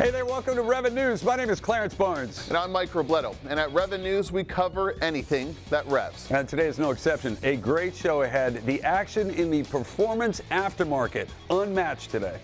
Hey there, welcome to Rev'n News. My name is Clarence Barnes. And I'm Mike Robledo. And at Rev'n News, we cover anything that revs. And today is no exception. A great show ahead. The action in the performance aftermarket, unmatched today.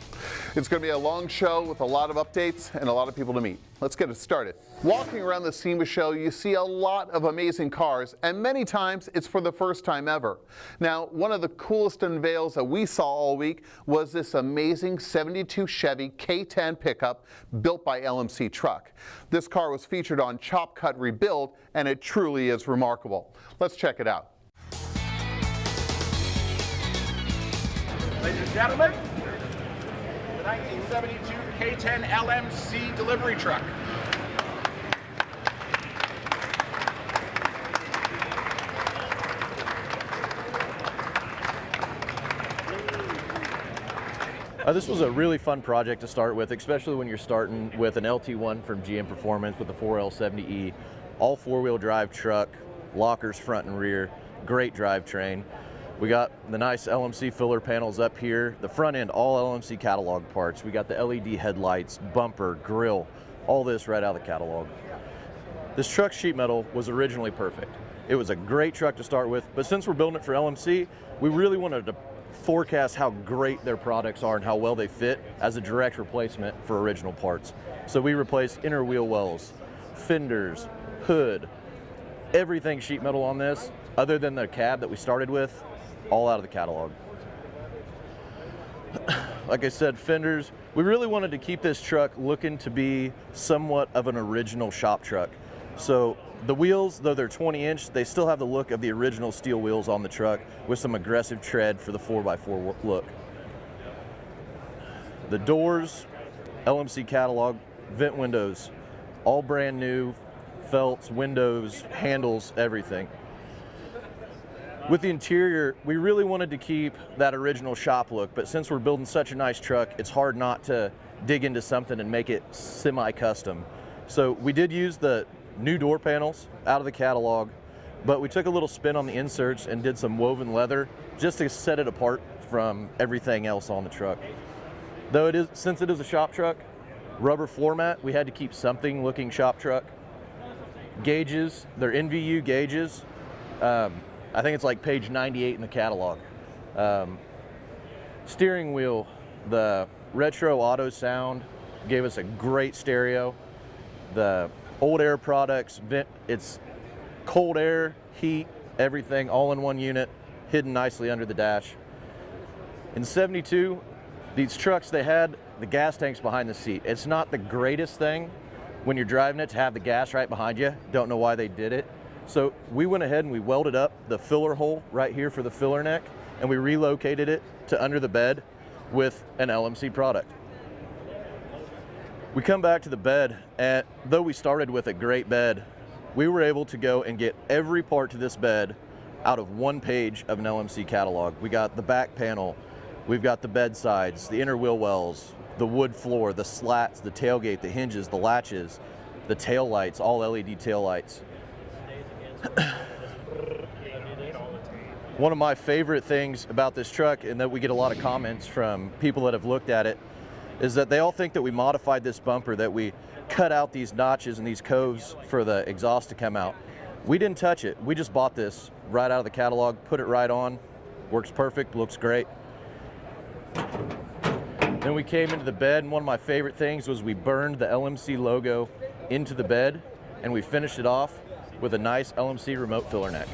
It's going to be a long show with a lot of updates and a lot of people to meet. Let's get it started. Walking around the SEMA show, you see a lot of amazing cars, and many times it's for the first time ever. Now, one of the coolest unveils that we saw all week was this amazing 72 Chevy K10 pickup built by LMC Truck. This car was featured on Chop Cut Rebuild, and it truly is remarkable. Let's check it out. Ladies and gentlemen, the 1972 K10 LMC delivery truck. This was a really fun project to start with, especially when you're starting with an LT1 from GM Performance with the 4L70E, all four-wheel drive truck, lockers front and rear, great drivetrain. We got the nice LMC filler panels up here, the front end, all LMC catalog parts. We got the LED headlights, bumper, grille, all this right out of the catalog. This truck sheet metal was originally perfect. It was a great truck to start with, but since we're building it for LMC, we really wanted to forecast how great their products are and how well they fit as a direct replacement for original parts. So we replaced inner wheel wells, fenders, hood, everything sheet metal on this, other than the cab that we started with, all out of the catalog. Like I said, fenders, we really wanted to keep this truck looking to be somewhat of an original shop truck. So the wheels, though they're 20-inch, they still have the look of the original steel wheels on the truck with some aggressive tread for the 4x4 look. The doors, LMC catalog, vent windows, all brand new, felts, windows, handles, everything. With the interior, we really wanted to keep that original shop look, but since we're building such a nice truck, it's hard not to dig into something and make it semi-custom. So we did use the new door panels out of the catalog, but we took a little spin on the inserts and did some woven leather just to set it apart from everything else on the truck. Though since it is a shop truck, rubber floor mat, we had to keep something looking shop truck. Gauges, they're NVU gauges. I think it's like page 98 in the catalog. Steering wheel, the retro auto sound gave us a great stereo. The Old Air products, it's cold air, heat, everything all in one unit, hidden nicely under the dash. In 72, these trucks, they had the gas tanks behind the seat. It's not the greatest thing when you're driving it to have the gas right behind you. Don't know why they did it. So we went ahead and we welded up the filler hole right here for the filler neck, and we relocated it to under the bed with an LMC product. We come back to the bed, and though we started with a great bed, we were able to go and get every part to this bed out of one page of an LMC catalog. We got the back panel, we've got the bed sides, the inner wheel wells, the wood floor, the slats, the tailgate, the hinges, the latches, the tail lights, all LED tail lights. One of my favorite things about this truck, and that we get a lot of comments from people that have looked at it, is that they all think that we modified this bumper, that we cut out these notches and these coves for the exhaust to come out. We didn't touch it. We just bought this right out of the catalog, put it right on, works perfect, looks great. Then we came into the bed, and one of my favorite things was we burned the LMC logo into the bed, and we finished it off with a nice LMC remote filler neck.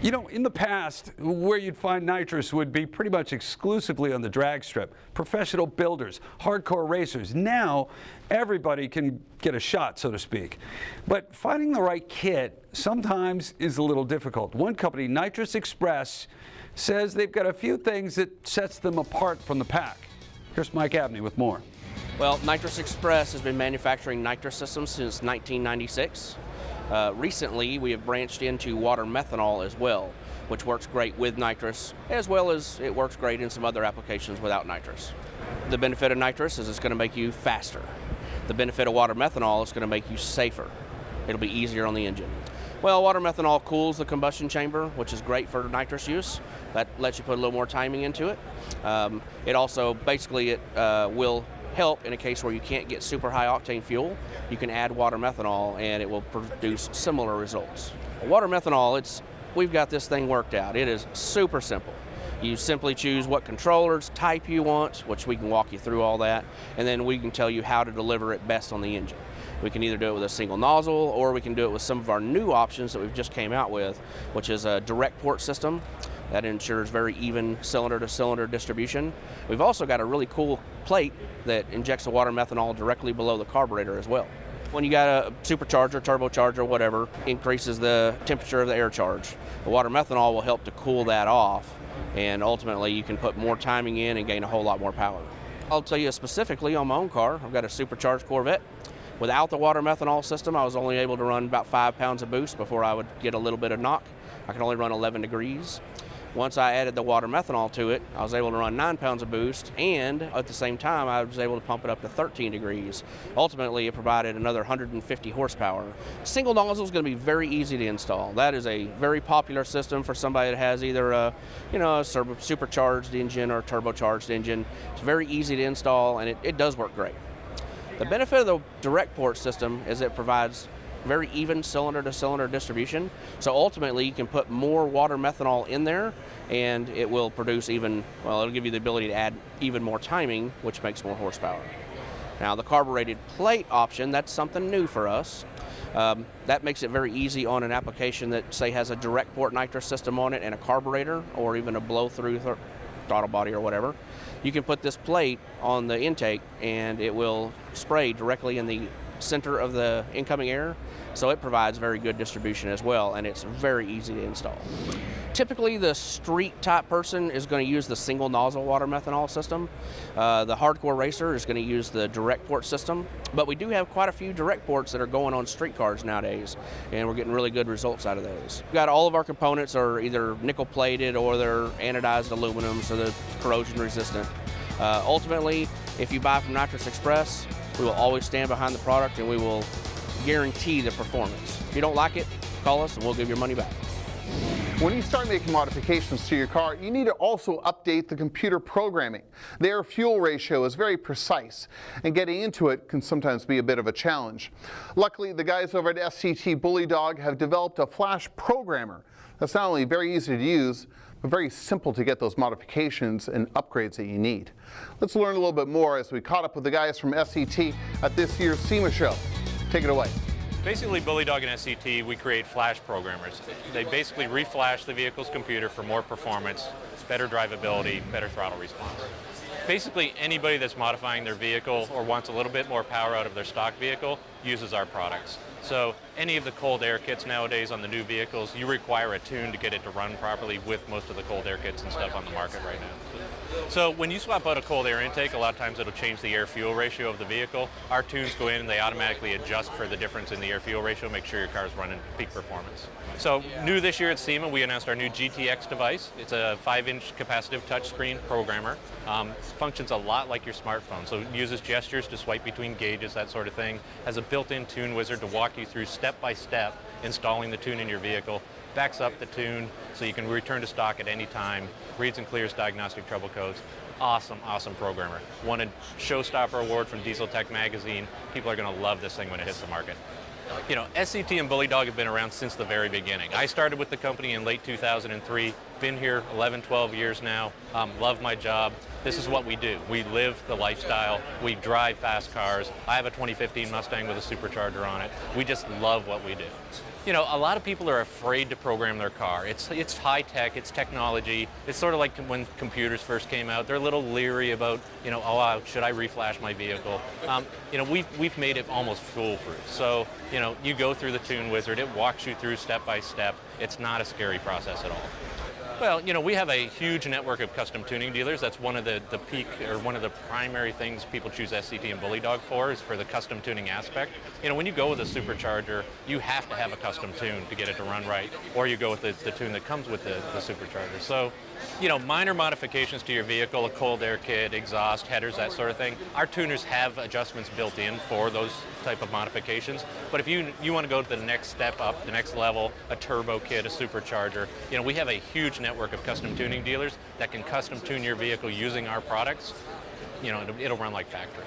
You know, in the past, where you'd find nitrous would be pretty much exclusively on the drag strip. Professional builders, hardcore racers. Now, everybody can get a shot, so to speak. But finding the right kit sometimes is a little difficult. One company, Nitrous Express, says they've got a few things that sets them apart from the pack. Here's Mike Abney with more. Well, Nitrous Express has been manufacturing nitrous systems since 1996. Recently, we have branched into water methanol as well, which works great with nitrous, as well as it works great in some other applications without nitrous. The benefit of nitrous is it's going to make you faster. The benefit of water methanol is going to make you safer. It'll be easier on the engine. Well, water methanol cools the combustion chamber, which is great for nitrous use. That lets you put a little more timing into it. It also, basically, it will help in a case where you can't get super high octane fuel. You can add water methanol and it will produce similar results. Water methanol, we've got this thing worked out. It is super simple. You simply choose what controllers type you want, which we can walk you through all that, and then we can tell you how to deliver it best on the engine. We can either do it with a single nozzle, or we can do it with some of our new options that we've just came out with, which is a direct port system that ensures very even cylinder to cylinder distribution. We've also got a really cool plate that injects the water methanol directly below the carburetor as well. When you got a supercharger, turbocharger, whatever, increases the temperature of the air charge. The water methanol will help to cool that off, and ultimately you can put more timing in and gain a whole lot more power. I'll tell you specifically on my own car, I've got a supercharged Corvette. Without the water methanol system, I was only able to run about 5 pounds of boost before I would get a little bit of knock. I can only run 11 degrees. Once I added the water methanol to it, I was able to run 9 pounds of boost, and at the same time, I was able to pump it up to 13 degrees. Ultimately, it provided another 150 horsepower. Single nozzle is going to be very easy to install. That is a very popular system for somebody that has either a supercharged engine or a turbocharged engine. It's very easy to install, and it does work great. The benefit of the direct port system is it provides very even cylinder to cylinder distribution. So ultimately you can put more water methanol in there and it will produce it'll give you the ability to add even more timing, which makes more horsepower. Now the carbureted plate option, that's something new for us. That makes it very easy on an application that, say, has a direct port nitrous system on it and a carburetor, or even a blow-through throttle body or whatever. You can put this plate on the intake and it will spray directly in the center of the incoming air, so it provides very good distribution as well, and it's very easy to install. Typically the street type person is going to use the single nozzle water methanol system. The hardcore racer is going to use the direct port system, but we do have quite a few direct ports that are going on street cars nowadays, and we're getting really good results out of those. We've got all of our components are either nickel plated or they're anodized aluminum, so they're corrosion resistant. Ultimately, if you buy from Nitrous Express, we will always stand behind the product and we will guarantee the performance. If you don't like it, call us and we'll give your money back. When you start making modifications to your car, you need to also update the computer programming. The air-fuel ratio is very precise, and getting into it can sometimes be a bit of a challenge. Luckily, the guys over at SCT Bully Dog have developed a flash programmer that's not only very easy to use, but very simple to get those modifications and upgrades that you need. Let's learn a little bit more as we caught up with the guys from SCT at this year's SEMA show. Take it away. Basically, Bully Dog and SCT, we create flash programmers. They basically reflash the vehicle's computer for more performance, better drivability, better throttle response. Basically, anybody that's modifying their vehicle or wants a little bit more power out of their stock vehicle uses our products. So any of the cold air kits nowadays on the new vehicles, you require a tune to get it to run properly with most of the cold air kits and stuff on the market right now. So when you swap out a cold air intake, a lot of times it'll change the air-fuel ratio of the vehicle. Our tunes go in and they automatically adjust for the difference in the air-fuel ratio, make sure your car's running peak performance. So new this year at SEMA, we announced our new GTX device. It's a 5-inch capacitive touchscreen programmer. Functions a lot like your smartphone, so it uses gestures to swipe between gauges, that sort of thing. Has a built-in tune wizard to walk you through step-by-step installing the tune in your vehicle. Backs up the tune so you can return to stock at any time, reads and clears diagnostic trouble codes. Awesome, awesome programmer. Won a Showstopper award from Diesel Tech magazine. People are going to love this thing when it hits the market. You know, SCT and Bully Dog have been around since the very beginning. I started with the company in late 2003, been here 11, 12 years now, love my job. This is what we do. We live the lifestyle. We drive fast cars. I have a 2015 Mustang with a supercharger on it. We just love what we do. You know, a lot of people are afraid to program their car. It's high tech, it's technology. It's sort of like when computers first came out. They're a little leery about, you know, oh, should I reflash my vehicle? You know, we've made it almost foolproof. So, you know, you go through the tune wizard, it walks you through step by step. It's not a scary process at all. Well, you know, we have a huge network of custom tuning dealers. That's one of the peak, or one of the primary things people choose SCT and Bully Dog for, is for the custom tuning aspect. You know, when you go with a supercharger, you have to have a custom tune to get it to run right, or you go with the tune that comes with the supercharger. So, you know, minor modifications to your vehicle, a cold air kit, exhaust, headers, that sort of thing. Our tuners have adjustments built in for those type of modifications. But if you want to go to the next step up, the next level, a turbo kit, a supercharger, you know, we have a huge network of custom tuning dealers that can custom tune your vehicle using our products. You know, it'll run like factory.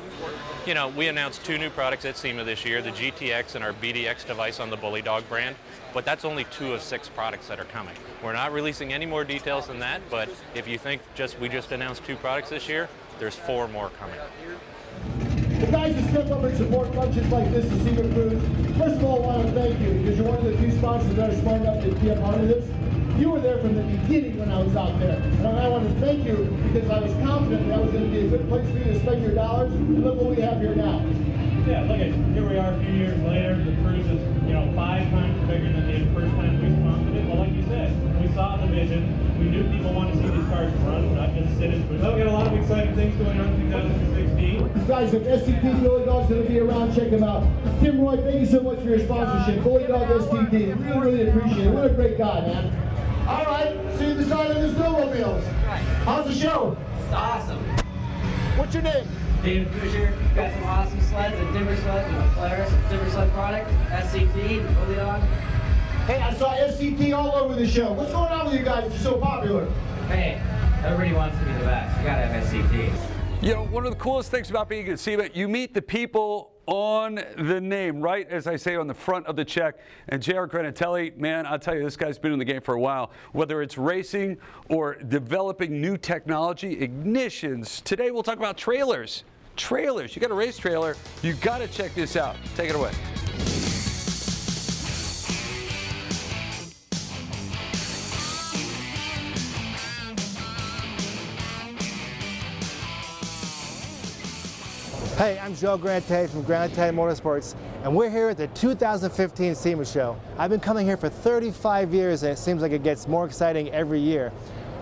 You know, we announced 2 new products at SEMA this year, the GTX and our BDX device on the Bully Dog brand, but that's only 2 of 6 products that are coming. We're not releasing any more details than that, but if you think we just announced 2 products this year, there's 4 more coming. The guys who step up and support functions like this to SEMA Cruise, first of all, I want to thank you because you're one of the few sponsors that are smart enough to be a part of this. You were there from the beginning when I was out there. And I want to thank you because I was confident that was going to be a good place for you to spend your dollars. And look what we have here now. Yeah, look at here we are a few years later. The cruise is, you know, 5 times bigger than the first time we sponsored it. Well, like you said, we saw the vision. We knew people want to see these cars run, not just sit in. But we got a lot of exciting things going on in 2016. You guys, if SCT Bully Dog's going to be around, check them out. Tim Roy, thank you so much for your sponsorship. Bully Dog STT, really appreciate it. What a great guy, man. All right, see the side of the snowmobiles. How's the show? It's awesome. What's your name? David Fisher. Got some awesome sleds and timber sleds and Polaris timber sled product. SCT, Bully Dog. Hey, I saw SCT all over the show. What's going on with you guys? You're so popular. Hey, everybody wants to be the best. You gotta have SCT. You know, one of the coolest things about being at SEMA, you meet the people on the name, right, as I say, on the front of the check. And J.R. Granatelli, man, I'll tell you, this guy's been in the game for a while. Whether it's racing or developing new technology, ignitions. Today we'll talk about trailers. Trailers. You got a race trailer, you got to check this out. Take it away. Hey, I'm Joe Granatelli from Granatelli Motorsports, and we're here at the 2015 SEMA show. I've been coming here for 35 years, and it seems like it gets more exciting every year.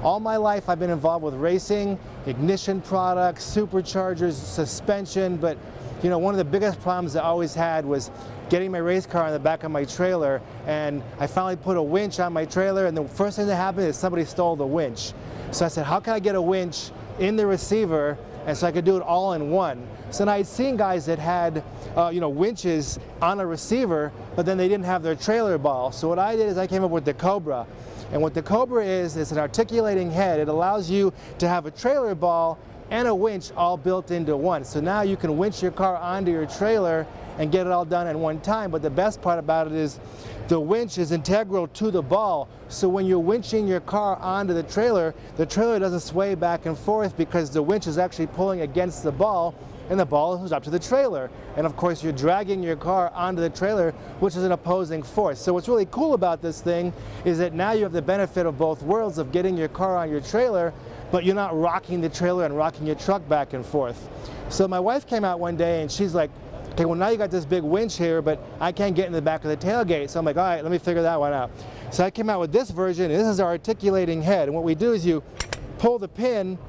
All my life I've been involved with racing, ignition products, superchargers, suspension, but you know, one of the biggest problems I always had was getting my race car on the back of my trailer, and I finally put a winch on my trailer, and the first thing that happened is somebody stole the winch. So I said, how can I get a winch in the receiver and so I could do it all in one? So then I had seen guys that had you know, winches on a receiver, but then they didn't have their trailer ball. So what I did is I came up with the Cobra. And what the Cobra is an articulating head. It allows you to have a trailer ball and a winch all built into one. So now you can winch your car onto your trailer and get it all done at one time. But the best part about it is the winch is integral to the ball. So when you're winching your car onto the trailer doesn't sway back and forth because the winch is actually pulling against the ball, and the ball goes up to the trailer. And of course you're dragging your car onto the trailer, which is an opposing force. So what's really cool about this thing is that now you have the benefit of both worlds of getting your car on your trailer, but you're not rocking the trailer and rocking your truck back and forth. So my wife came out one day and she's like, okay, well now you got this big winch here, but I can't get in the back of the tailgate. So I'm like, all right, let me figure that one out. So I came out with this version, and this is our articulating head. And what we do is you pull the pin,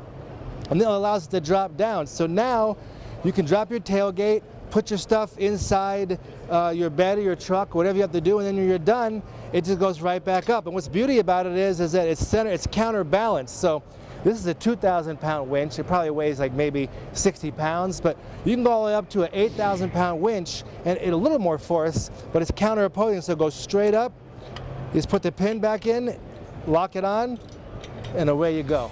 and then it allows it to drop down. So now you can drop your tailgate, put your stuff inside your bed or your truck, whatever you have to do, and then when you're done, it just goes right back up. And what's beauty about it is that it's counterbalanced. So this is a 2,000-pound winch. It probably weighs like maybe 60 pounds, but you can go all the way up to an 8,000-pound winch and a little more force, but it's counter-opposing, so it goes straight up. You just put the pin back in, lock it on, and away you go.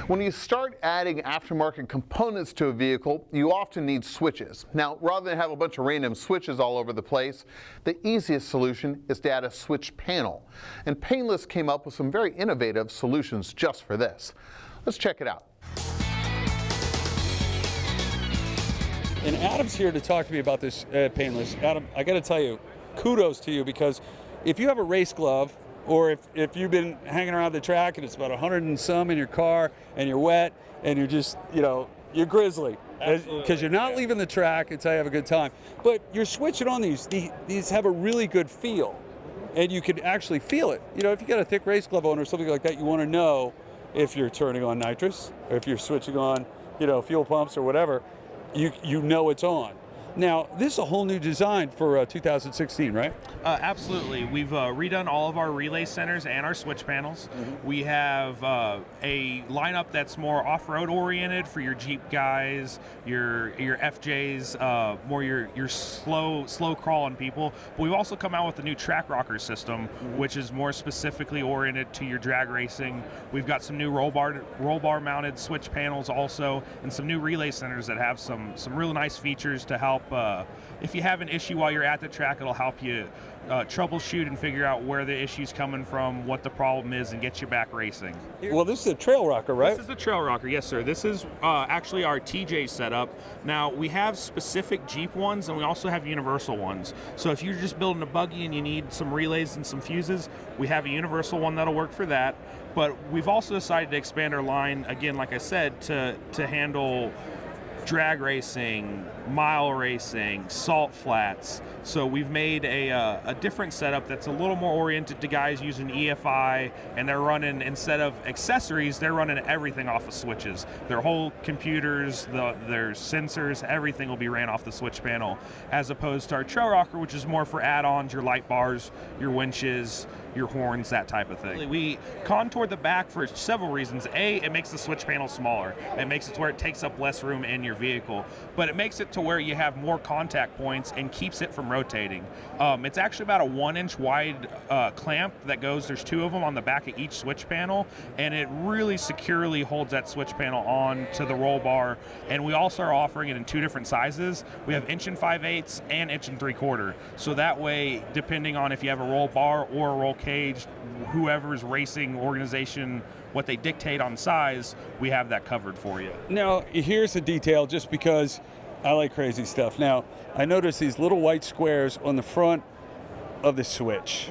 When you start adding aftermarket components to a vehicle, you often need switches. Now, rather than have a bunch of random switches all over the place, the easiest solution is to add a switch panel. And Painless came up with some very innovative solutions just for this. Let's check it out. And Adam's here to talk to me about this Painless. Adam, I got to tell you, kudos to you, because if you have a race glove, or if you've been hanging around the track and it's about 100 and some in your car and you're wet and you're just, you know, you're grizzly because you're not leaving the track until you have a good time. But you're switching on these have a really good feel, and you can actually feel it. You know, if you got a thick race glove on or something like that, you want to know if you're turning on nitrous or if you're switching on, you know, fuel pumps or whatever. You know it's on. Now, this is a whole new design for 2016, right? Absolutely. We've redone all of our relay centers and our switch panels. We have a lineup that's more off-road oriented for your Jeep guys, your FJs, more your slow crawling people. But we've also come out with a new track rocker system, which is more specifically oriented to your drag racing. We've got some new roll bar mounted switch panels also, and some new relay centers that have some really nice features to help. If you have an issue while you're at the track, it'll help you troubleshoot and figure out where the issue's coming from, what the problem is, and get you back racing. Well, this is a trail rocker, right? This is the trail rocker, yes, sir. This is actually our TJ setup. Now, we have specific Jeep ones, and we also have universal ones. So if you're just building a buggy and you need some relays and some fuses, we have a universal one that'll work for that. But we've also decided to expand our line, again, like I said, to handle drag racing, mile racing, salt flats. So we've made a different setup that's a little more oriented to guys using EFI, and they're running, instead of accessories, they're running everything off of switches. Their whole computers, their sensors, everything will be ran off the switch panel, as opposed to our trail rocker, which is more for add-ons, your light bars, your winches, your horns, that type of thing. We contoured the back for several reasons. A, it makes the switch panel smaller. It makes it to where it takes up less room in your vehicle, but it makes it to where you have more contact points and keeps it from rotating. It's actually about a 1-inch wide clamp that goes, there's 2 of them on the back of each switch panel, and it really securely holds that switch panel on to the roll bar. And we also are offering it in 2 different sizes. We have 1 5/8" and 1 3/4. So that way, depending on if you have a roll bar or a roll cage, whoever's racing organization, what they dictate on size, we have that covered for you. Now, here's a detail, just because I like crazy stuff. Now, I noticed these little white squares on the front of the switch.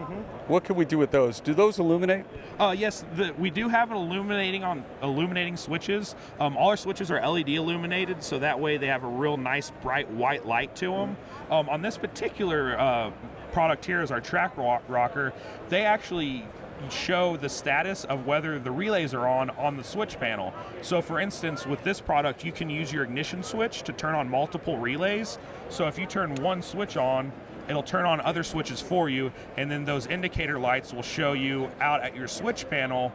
What can we do with those? Do those illuminate? Yes, we do have an illuminating switches. All our switches are LED illuminated, so that way they have a real nice bright white light to them. On this particular product here is our track rocker. They actually show the status of whether the relays are on the switch panel. So for instance, with this product, you can use your ignition switch to turn on multiple relays. So if you turn one switch on, it'll turn on other switches for you, and then those indicator lights will show you out at your switch panel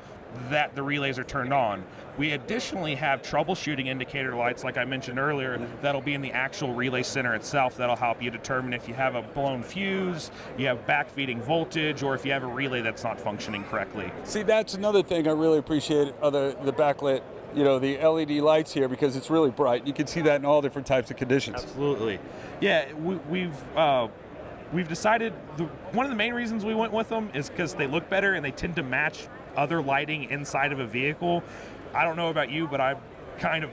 that the relays are turned on. We additionally have troubleshooting indicator lights, like I mentioned earlier, that'll be in the actual relay center itself. That'll help you determine if you have a blown fuse, you have backfeeding voltage, or if you have a relay that's not functioning correctly. See, that's another thing I really appreciate, the backlit, the LED lights here, because it's really bright. You can see that in all different types of conditions. Absolutely. Yeah, we've decided one of the main reasons we went with them is because they look better and they tend to match other lighting inside of a vehicle. I don't know about you, but I kind of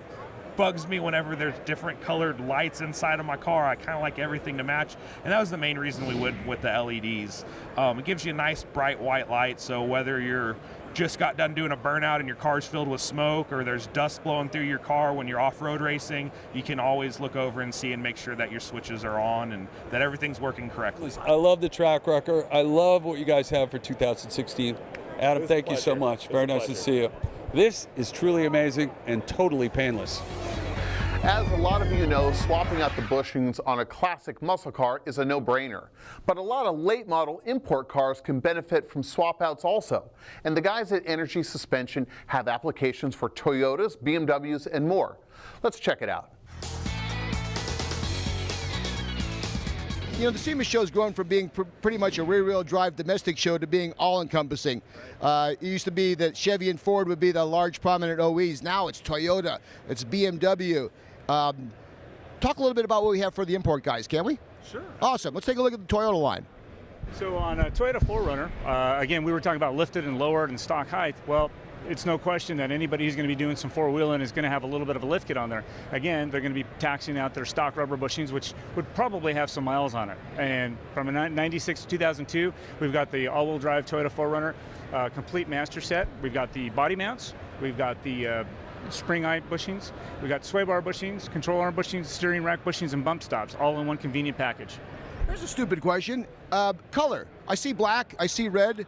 bugs me whenever there's different colored lights inside of my car. I kind of like everything to match, and that was the main reason we went with the LEDs. It gives you a nice bright white light, so whether you're just got done doing a burnout and your car's filled with smoke, or there's dust blowing through your car when you're off-road racing, you can always look over and see and make sure that your switches are on and that everything's working correctly. I love the track rocker. I love what you guys have for 2016. Adam, thank you so much. Very nice to see you. This is truly amazing and totally painless. As a lot of you know, swapping out the bushings on a classic muscle car is a no-brainer. But a lot of late model import cars can benefit from swap outs also. And the guys at Energy Suspension have applications for Toyotas, BMWs, and more. Let's check it out. The SEMA show has grown from being pretty much a rear-wheel drive domestic show to being all-encompassing. It used to be that Chevy and Ford would be the large prominent OEs. Now it's Toyota, it's BMW. Talk a little bit about what we have for the import guys, can we? Sure. Awesome. Let's take a look at the Toyota line. So on a Toyota 4Runner, again, we were talking about lifted and lowered and stock height. Well, it's no question that anybody who's going to be doing some four-wheeling is going to have a little bit of a lift kit on there. Again, they're going to be taxing out their stock rubber bushings, which would probably have some miles on it. And from a 96 to 2002, we've got the all-wheel drive Toyota 4Runner complete master set. We've got the body mounts. We've got the spring eye bushings. We've got sway bar bushings, control arm bushings, steering rack bushings, and bump stops, all in one convenient package. Here's a stupid question. Color. I see black. I see red.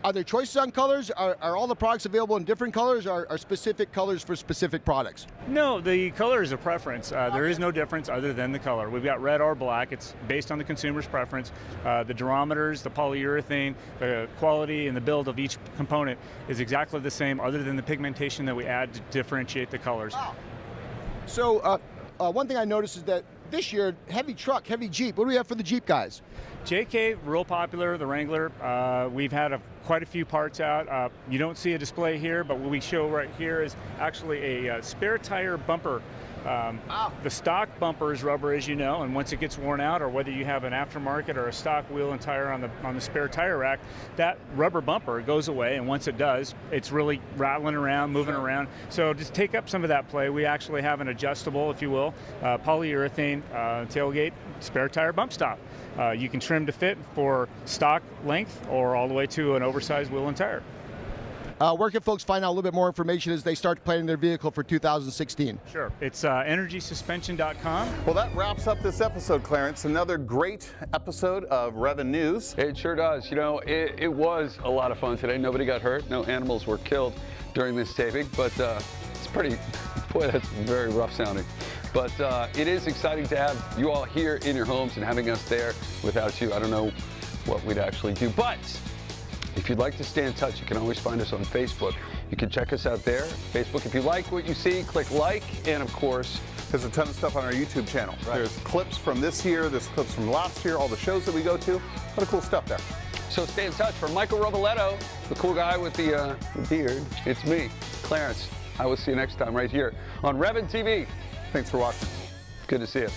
Are there choices on colors? Are all the products available in different colors, or are specific colors for specific products? No, the color is a preference. There is no difference other than the color. We've got red or black. It's based on the consumer's preference. The durometers, the polyurethane, the quality and the build of each component is exactly the same, other than the pigmentation that we add to differentiate the colors. Wow. So one thing I noticed is that this year, heavy truck, heavy Jeep. What do we have for the Jeep guys? JK, real popular, the Wrangler. We've had quite a few parts out. You don't see a display here, but what we show right here is actually a spare tire bumper. The stock bumper is rubber, as you know, and once it gets worn out, or whether you have an aftermarket or a stock wheel and tire on the spare tire rack, that rubber bumper goes away, and once it does, it's really rattling around, moving around. So just take up some of that play. We actually have an adjustable, if you will, polyurethane tailgate spare tire bump stop. You can trim to fit for stock length or all the way to an oversized wheel and tire. Where can folks find out a little bit more information as they start planning their vehicle for 2016? Sure. It's energysuspension.com. Well, that wraps up this episode, Clarence. Another great episode of Rev'n News. It sure does. You know, it was a lot of fun today. Nobody got hurt. No animals were killed during this taping, but it's pretty, boy, that's very rough sounding. But it is exciting to have you all here in your homes, and having us there without you, I don't know what we'd actually do. But if you'd like to stay in touch, you can always find us on Facebook. You can check us out there. Facebook, if you like what you see, click like, and of course, there's a ton of stuff on our YouTube channel. Right. There's clips from this year, there's clips from last year, all the shows that we go to. A lot of cool stuff there. So stay in touch. For Michael Roboletto, the cool guy with the beard, it's me, Clarence. I will see you next time right here on Rev'n TV. Thanks for watching. Good to see you.